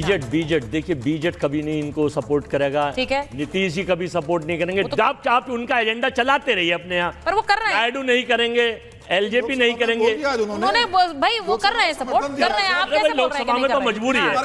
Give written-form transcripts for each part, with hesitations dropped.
बीजेट देखिए, बीजेट कभी नहीं इनको सपोर्ट करेगा। ठीक है, नीतीश जी कभी सपोर्ट नहीं करेंगे। तो आप उनका एजेंडा चलाते रहिए अपने यहाँ, पर वो कर रहे हैं। नायडू नहीं करेंगे, एलजेपी नहीं करेंगे। उन्होंने भाई वो कर रहे हैं, सपोर्ट कर रहे हैं। आप कैसे बोल रहे हैं? लोकसभा में तो मजबूरी है,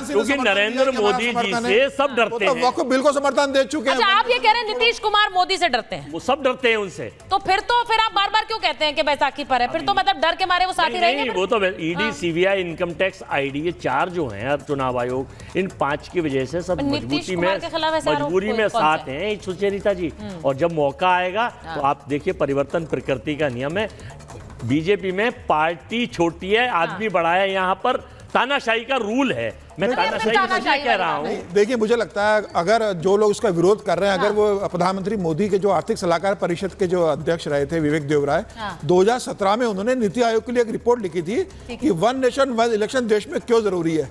क्योंकि नरेंद्र मोदी जी से सब डरते हैं। वक्फ बिल को समर्थन दे चुके हैं। अच्छा, आप ये कह रहे हैं नीतीश कुमार मोदी से डरते हैं? वो सब डरते हैं उनसे। तो फिर आप बार बार क्यों कहते हैं कि बैसाखी पर है? फिर तो मतलब डर के मारे वो साथ ही रहेंगे। वो तो ED, CBI, income tax, ID, ये 4 जो हैं, चुनाव आयोग, इन 5 की वजह से सब मजबूरी में साथ हैं सुचेरिता जी। और जब मौका आएगा तो आप देखिए, परिवर्तन प्रकृति का नियम है। बीजेपी में पार्टी छोटी है, आदमी बड़ा है, यहाँ पर तानाशाही का रूल है। मैं तानाशाही कह रहा हूँ। देखिए, मुझे लगता है अगर जो लोग उसका विरोध कर रहे हैं, अगर वो प्रधानमंत्री मोदी के जो आर्थिक सलाहकार परिषद के जो अध्यक्ष रहे थे विवेक देवराय, 2017 में उन्होंने नीति आयोग के लिए एक रिपोर्ट लिखी थी कि वन नेशन वन इलेक्शन देश में क्यों जरूरी है।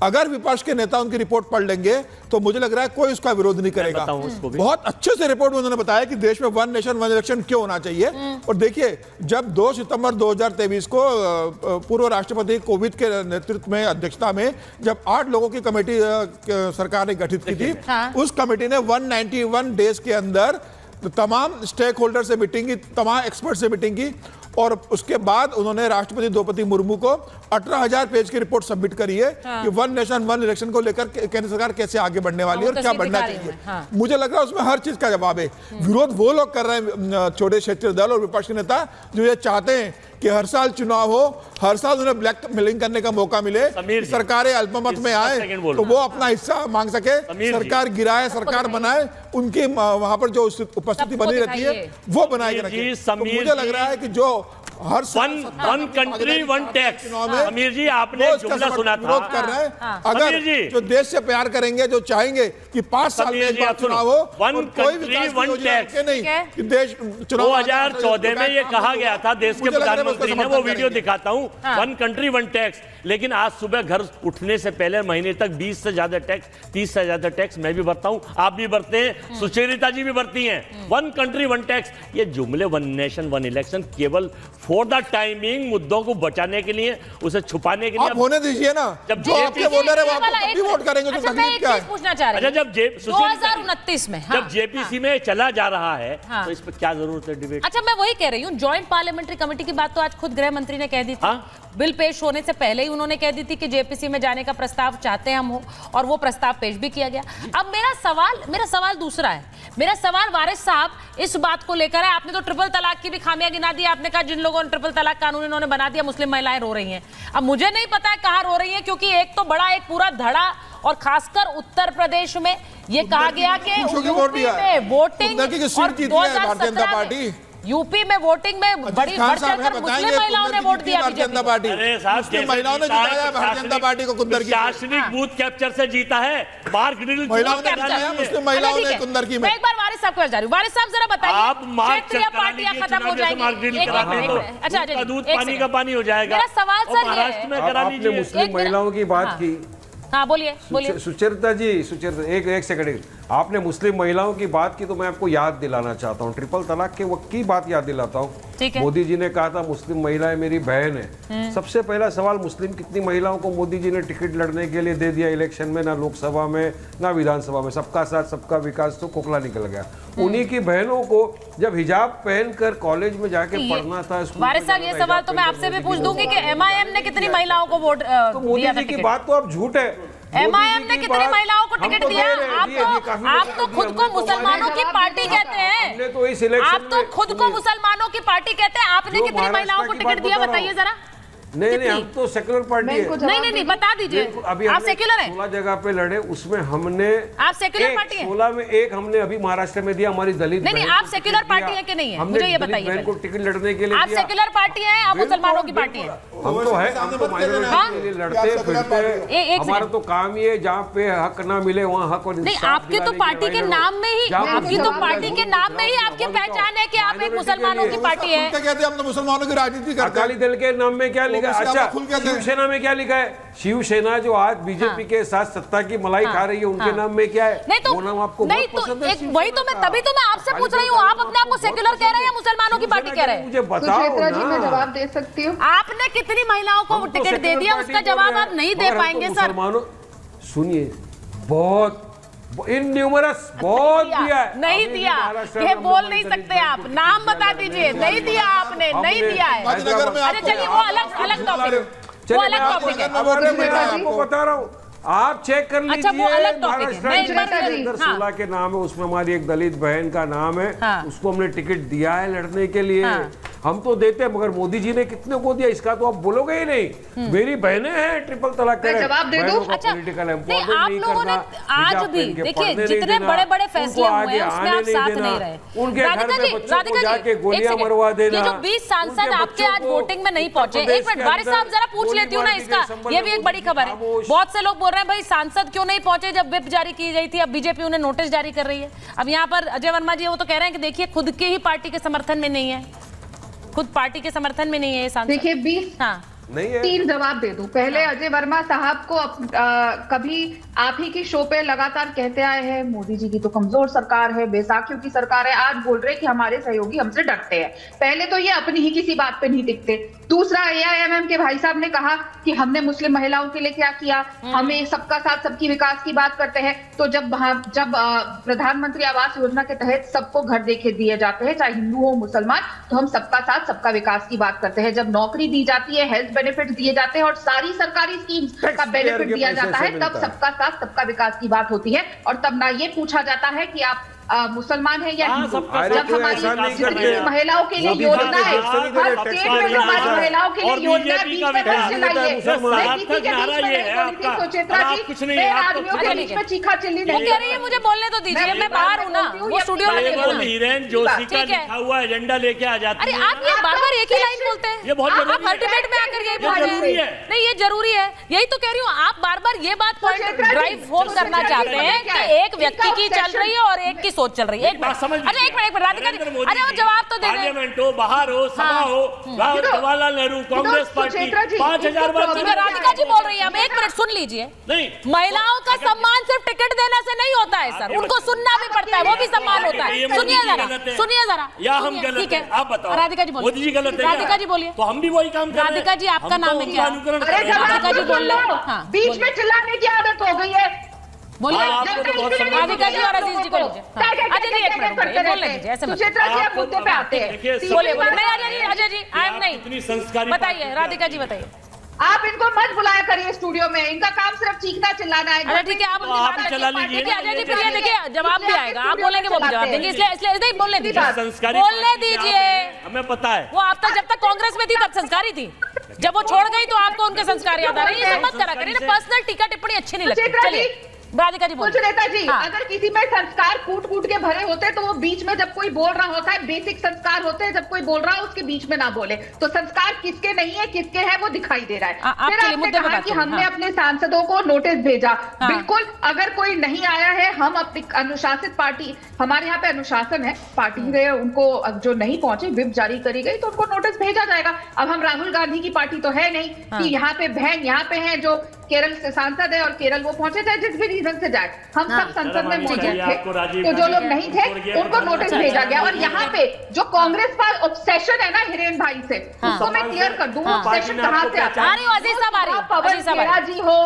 अगर विपक्ष के नेता उनकी रिपोर्ट पढ़ लेंगे तो मुझे लग रहा है कोई उसका विरोध नहीं करेगा। बहुत अच्छे से रिपोर्ट में उन्होंने बताया कि देश में वन नेशन वन इलेक्शन क्यों होना चाहिए। और देखिए, जब 2 सितंबर 2023 को पूर्व राष्ट्रपति कोविंद के नेतृत्व में, अध्यक्षता में, जब 8 लोगों की कमेटी सरकार ने गठित की थी, उस कमेटी ने 191 डेज के अंदर तमाम स्टेक होल्डर से मीटिंग की, तमाम एक्सपर्ट से मीटिंग की, और उसके बाद उन्होंने राष्ट्रपति द्रौपदी मुर्मू को 18,000 पेज की रिपोर्ट सबमिट करी है कि वन नेशन वन इलेक्शन को लेकर केंद्र सरकार कैसे आगे बढ़ने वाली है और क्या बढ़ना चाहिए। मुझे लग रहा है उसमें हर चीज का जवाब है। विरोध वो लोग कर रहे हैं, छोटे क्षेत्रीय दल और विपक्ष के नेता, जो ये चाहते हैं कि हर साल चुनाव हो, हर साल उन्हें ब्लैक मेलिंग करने का मौका मिले, सरकारें अल्पमत में आए तो वो अपना हिस्सा मांग सके, सरकार गिराए, सरकार बनाए, उनकी वहां पर जो उपस्थिति बनी रहती है वो बनाए रखे। तो मुझे लग रहा है कि जो हर वन कंट्री वन टैक्स, अमीर जी आपने जुमला सुना था, विरोध कर रहे हैं। अगर जो देश से प्यार करेंगे, जो चाहेंगे कि 5 साल में एक बार चुनाव हो, वन कंट्री वन टैक्स नहीं कि देश 2014 में ये कहा गया था देश के प्रधानमंत्री ने, वो वीडियो दिखाता हूँ, वन कंट्री वन टैक्स। लेकिन आज सुबह घर उठने से पहले महीने तक 20 से ज्यादा टैक्स, 30 से ज्यादा टैक्स मैं भी भरता हूँ, आप भी भरते हैं, सुचेरिता जी भी भरती हैं। वन कंट्री वन टैक्स, ये जुमले, वन नेशन वन इलेक्शन, केवल फॉर द टाइमिंग, मुद्दों को बचाने के लिए, उसे छुपाने के लिए। आप होने दीजिए ना, जब जो आपके वोटर है वो आपको तभी वोट करेंगे। तो तकलीफ क्या है? पूछना चाह रहे हैं, जब 2029 में जब जेपीसी में चला जा रहा है तो इस पर क्या जरूरत है डिबेट? अच्छा, मैं वही कह रही हूँ, ज्वाइंट पार्लियामेंट्री कमेटी की बात तो आज खुद गृह मंत्री ने कह दी थी। बिल पेश होने से पहले ही उन्होंने कह दी थी कि जेपीसी में जाने का प्रस्ताव चाहते हैं हम हो, और वो प्रस्ताव पेश भी किया गया। अब मेरा सवाल दूसरा है। मेरा सवाल वारिस साहब इस बात को लेकर है, आपने तो ट्रिपल तलाक की भी खामियां गिना दी। आपने कहा जिन लोगों ने ट्रिपल तलाक कानून इन्होंने बना दिया, मुस्लिम महिलाएं रो रही हैं। अब मुझे नहीं पता है कहां रो रही हैं, क्योंकि एक तो बड़ा एक पूरा धड़ा, और खासकर उत्तर प्रदेश में ये कहा गया कि यूपी में वोटिंग और यूपी में वोटिंग में बड़ी बढ़-चढ़कर मुस्लिम महिलाओं ने वोट दिया भारतीय जनता पार्टी। महिलाओं ने जिताया भारतीय जनता पार्टी को, कुंदर की प्रशासनिक बूथ कैप्चर से जीता है, मार्क ड्रिल महिलाओं ने जिताया, मुस्लिम महिलाओं ने कुंदर की। मैं एक बार वारिस साहब को जा रही हूं। वारिस साहब जरा बताइए, आप क्षेत्रीय पार्टियां खत्म हो जाएंगी, अच्छा दूध पानी का पानी हो जाएगा। मेरा सवाल सर महाराष्ट्र में करा लीजिए। आपने मुस्लिम महिलाओं की बात की। हाँ, बोलिए बोलिए। सुचेरिता जी, एक सेकंड, आपने मुस्लिम महिलाओं की बात की तो मैं आपको याद दिलाना चाहता हूँ, ट्रिपल तलाक के वक्त की बात याद दिलाता हूँ। मोदी जी ने कहा था मुस्लिम महिलाएं मेरी बहन है। सबसे पहला सवाल, मुस्लिम कितनी महिलाओं को मोदी जी ने टिकट लड़ने के लिए दे दिया इलेक्शन में? ना लोकसभा में ना विधानसभा में। सबका साथ सबका विकास तो खोखला निकल गया। उन्हीं की बहनों को जब हिजाब पहनकर कॉलेज में जाके पढ़ना था, वारिस साहब ये सवाल तो मैं आपसे भी पूछ दूंगी कि एमआईएम ने कितनी महिलाओं को वोट तो मोदी जी की बात तो अब झूठ है। एमआईएम ने कितनी महिलाओं को टिकट दिया? आप तो खुद को मुसलमानों की पार्टी कहते हैं, आप तो खुद को मुसलमानों की पार्टी कहते हैं, आपने कितनी महिलाओं को टिकट दिया बताइए जरा? नहीं, हम तो सेक्युलर पार्टी है। नहीं, बता दीजिए। अभी आप सेक्युलर हैं? 16 जगह पे लड़े, उसमें हमने, आप सेक्युलर पार्टी हैं? 16 में एक हमने अभी महाराष्ट्र में दिया, हमारी दलित। नहीं, आप सेक्युलर पार्टी है कि नहीं है, मुझे ये बताइए। बहन को टिकट लड़ने के लिए आप सेक्युलर पार्टी है, आप मुसलमानों की पार्टी है? हम तो है, हम तो माइनॉरिटी के लिए लड़ते फिरते। हमारा तो काम ये, जहाँ पे हक ना मिले वहाँ हक और नहीं। आपकी तो पार्टी के नाम में ही, आपकी तो पार्टी के नाम में ही आपकी पहचान है कि आप एक मुसलमानों की पार्टी है। कहते हैं हम तो मुसलमानों की राजनीति करते हैं। अकाली दल के नाम में क्या लिखा? अच्छा, शिवसेना में क्या लिखा है? शिवसेना जो आज बीजेपी के साथ सत्ता की मलाई खा रही है, उनके नाम में क्या है? नहीं तो, वो नाम आपको नहीं तो वही तो मैं तभी तो मैं आपसे पूछ रही हूँ, आप अपने आप को सेक्युलर कह रहे हैं या मुसलमानों की पार्टी कह रहे हैं? मुझे बताओ ना। मैं जवाब दे सकती हूँ। आपने कितनी महिलाओं को टिकट दे दिया, उसका जवाब आप नहीं दे पाएंगे सर। सुनिए, बहुत इनन्यूमरस बहुत दिया है, नहीं अभी दिया, महाराष्ट्र ये में बोल हमने नहीं दलित सकते आप, जागरण नाम किया बता था, दीजिए, हमने नहीं दिया आपने, नहीं दिया है। गांधीनगर में अरे चलिए वो अलग अलग टॉपिक, वो अलग टॉपिक है। मैं आपको बता रहा हूँ, आप चेक कर लीजिए। अच्छा, वो अलग टॉपिक है। महाराष्ट्र मैं में एक बार जितेंद्र हाँ। सुला के नाम है, उसमें हमारी एक दलित बहन का नाम है, हाँ। उसको हमने टिकट दिया है लड़ने के लिए। हाँ। हम तो देते हैं, मगर मोदी जी ने कितने को दिया इसका तो आप बोलोगे ही नहीं। मेरी बहनें हैं ट्रिपल तलाक के जवाब दे दो। अच्छा, पॉलिटिकल नहीं आप लोगों ने आज भी देखिए जितने बड़े बड़े फैसले हुए हैं उसमें आप साथ नहीं रहे। उनके घर राधिका में जी, बच्चों को राधिका जी, जाके एक गोलियां सेकंड। मरवा देना। ये जो 20 सांसद उनके आपके बच्चों आज को वोटिंग में नहीं पहुंचे, उत्तर एक मिनट प्रदेश वारिस के साहब अंदर जरा पूछ लेती हूँ ना गोली इसका, मारने के संबंध ये भी में एक बड़ी खबर है। खामोश। बहुत से लोग बोल रहे हैं भाई सांसद क्यों नहीं पहुंचे जब व्हिप जारी की गई थी, अब बीजेपी उन्हें नोटिस जारी कर रही है। अब यहाँ पर अजय वर्मा जी वो तो कह रहे हैं कि देखिए खुद के ही पार्टी के समर्थन में नहीं है, खुद पार्टी के समर्थन में नहीं है ये सांसद। देखिए 20 हाँ नहीं है। 3 जवाब दे दूं। पहले अजय वर्मा साहब को कभी आप ही की शो पे लगातार कहते आए हैं मोदी जी की तो कमजोर सरकार है, बेसाखियों की सरकार है, आज बोल रहे कि हमारे सहयोगी हमसे डरते हैं। पहले तो ये अपनी ही किसी बात पे नहीं टिकते। दूसरा AIMM के भाई साहब ने कहा कि हमने मुस्लिम महिलाओं के लिए क्या किया, हमें सबका साथ सबकी विकास की बात करते हैं। तो जब प्रधानमंत्री आवास योजना के तहत सबको घर देके दिए जाते हैं, चाहे हिंदू हो मुसलमान, तो हम सबका साथ सबका विकास की बात करते हैं। जब नौकरी दी जाती है, हेल्थ बेनिफिट दिए जाते हैं और सारी सरकारी स्कीम्स का बेनिफिट दिया जाता है, तब सबका साथ सबका विकास की बात होती है। और तब ना ये पूछा जाता है कि आप मुसलमान है या हिंदू। जब हमारी महिलाओं के लिए योजनाएं हर स्टेट में जो हमारी महिलाओं के लिए योजनाएं बीच में बस चलाई है, मैं किसी के बीच में नहीं बोली थी सुचित्रा जी, मैं आदमियों के बीच में चीखा चिल्ली वो नहीं कह रही है मुझे बोलने तो दीजिए, मैं बाहर हूँ ना, वो स्टूडियो में नहीं हूँ। हिरेन जोशी का ठीक है। लिखा हुआ एजेंडा लेके आ जाती अरे है। आप ये बार बार एक ही लाइन बोलते हैं, ये बहुत जरूरी आप हर डिबेट में आकर यही ये बोल रहे जरूरी हैं। है। नहीं ये जरूरी है, यही तो कह रही हूँ। आप बार बार ये बात पॉइंट सुचित्रा जी, ड्राइव होम करना चाहते हैं कि एक व्यक्ति की चल रही है और एक की सोच चल रही है। एक मिनट, अच्छा एक मिनट राधिका जी, अरे वो जवाब तो दे दें। पार्लियामेंट हो, बाहर हो, सभा हो, जवाहरलाल नेहरू, कांग्रेस पार्टी, सुचित्रा जी, 5000 बार ठीक है, राधिका जी बोल रही है, अब एक मिनट सुन लीजिए। नहीं, महिलाओं का सम्मान सिर्फ टिकट देने से नहीं होता है सर, उनको सुनना भी पड़ता है, वो भी सम्मान होता है। सुनिए जरा, सुनिए जरा, या हम गलत ठीक है, है आप बताओ। राधिका जी बोलिए। मोदी जी गलत है, राधिका जी बोलिए। तो हम भी वही काम कर रहे हैं। राधिका जी आपका नाम है क्या? अरे राधिका जी बोल रहे हैं। हाँ, बीच में चिल्लाने की आदत हो गई है। बोलिए आपको तो बहुत समझ राधिका जी और अजीज जी को लीजिए। अजय जी एक मिनट बोलने दीजिए, ऐसे मत सुचित्रा जी आप मुद्दे पे आते हैं। बोलिए बोलिए। नहीं अजय जी आई एम नहीं, इतनी संस्कारी बताइए राधिका जी बताइए। आप इनको मत बुलाया करिए स्टूडियो में, इनका काम सिर्फ चीखना चिल्लाना है। अच्छा ठीक है, आप उनकी बात चला लीजिए। देखिए अजय जी, फिर ये देखिए जवाब भी आएगा, आप बोलेंगे वो भी जवाब देंगे, इसलिए नहीं बोलने दीजिए, संस्कारी बोलने दीजिए। हमें पता है वो आप तक जब तक कांग्रेस में थी तब संस्कारी थी, जब वो छोड़ गई तो आपको उनके संस्कार याद आ रहे हैं। ये सब मत करा करिए ना, पर्सनल टीका टिप्पणी अच्छी नहीं लगती। सुचित्रा चलिए जी, राधिका जी बोलिए। सुचेता जी, हाँ। अगर किसी में संस्कार कूट कूट के भरे होते तो वो बीच में जब कोई बोल रहा होता है, बेसिक संस्कार होते हैं, जब कोई बोल रहा है उसके बीच में ना बोले। तो संस्कार किसके नहीं है किसके है वो दिखाई दे रहा है। आपके फिर लिए आपने मुद्दे पे कहा बात कि करें, हमने हाँ। अपने सांसदों को नोटिस भेजा। हाँ। बिल्कुल, अगर कोई नहीं आया है, हम अपनी अनुशासित पार्टी, हमारे यहाँ पे अनुशासन है, पार्टी ने उनको जो नहीं पहुंचे, व्हिप जारी करी गई तो उनको नोटिस भेजा जाएगा। अब हम राहुल गांधी की पार्टी तो है नहीं कि यहाँ पे बहन यहाँ पे है जो केरल से सांसद है और केरल वो पहुंचे, चाहे जिस भी रीजन से जाए, हम सब संसद में मौजूद थे। तो जो लोग नहीं थे उनको नोटिस भेजा गया। और यहाँ पे जो कांग्रेस का ऑब्सेशन है ना हिरेन भाई से, उसको मैं क्लियर कर दूं, ऑब्सेशन कहाँ से आता आ रही हो अजीज साहब, आ रही हो पवन अजीज साहब आ रही खेड़ा हो। जी हो,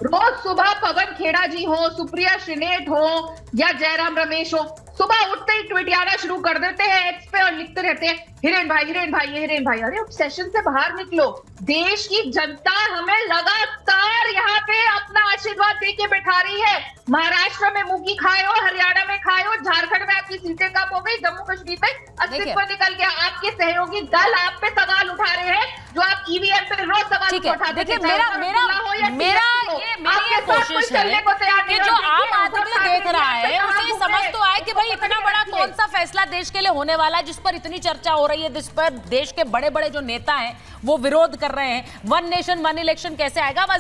रोज सुबह पवन खेड़ा जी हो, सुप्रिया श्रीनेट हो या जयराम रमेश हो, सुबह उठते ही ट्वीट आना शुरू कर देते हैं एक्स पे और लिखते रहते हैं हिरेन भाई हिरेन भाई हिरेन भाई। अरे ऑब्सेशन से बाहर निकलो, देश की जनता हमें लगातार यहाँ पे अपना आशीर्वाद देके बैठा रही है। महाराष्ट्र में मुंह की खाए हो, हरियाणा में खाए हो, झारखंड में आपकी सीटें कम हो गई, जम्मू कश्मीर में अस्तित्व निकल गया। आपके सहयोगी दल आप पे सवाल उठा रहे हैं, जो आप ईवीएम पे रोज सवाल ठीक है, उठाते थे। देखिए चाहे मेरा वो मेरा अब्दुल्ला हो या मेरा TRP हो, ये मेरी आपके ये साथ कोई कोशिश चलने है को तैयार कि नहीं जो है। आम देखिए, आदमी उद्धव देख रहा ठाकरे है कहाँ उसे ये घूम समझ रहे तो आए कि भाई हैं। इतना बड़ा कौन सा फैसला देश के लिए होने वाला है जिस पर इतनी चर्चा हो रही है, जिस पर देश के बड़े बड़े जो नेता हैं वो विरोध कर रहे हैं। वन नेशन वन इलेक्शन कैसे आएगा?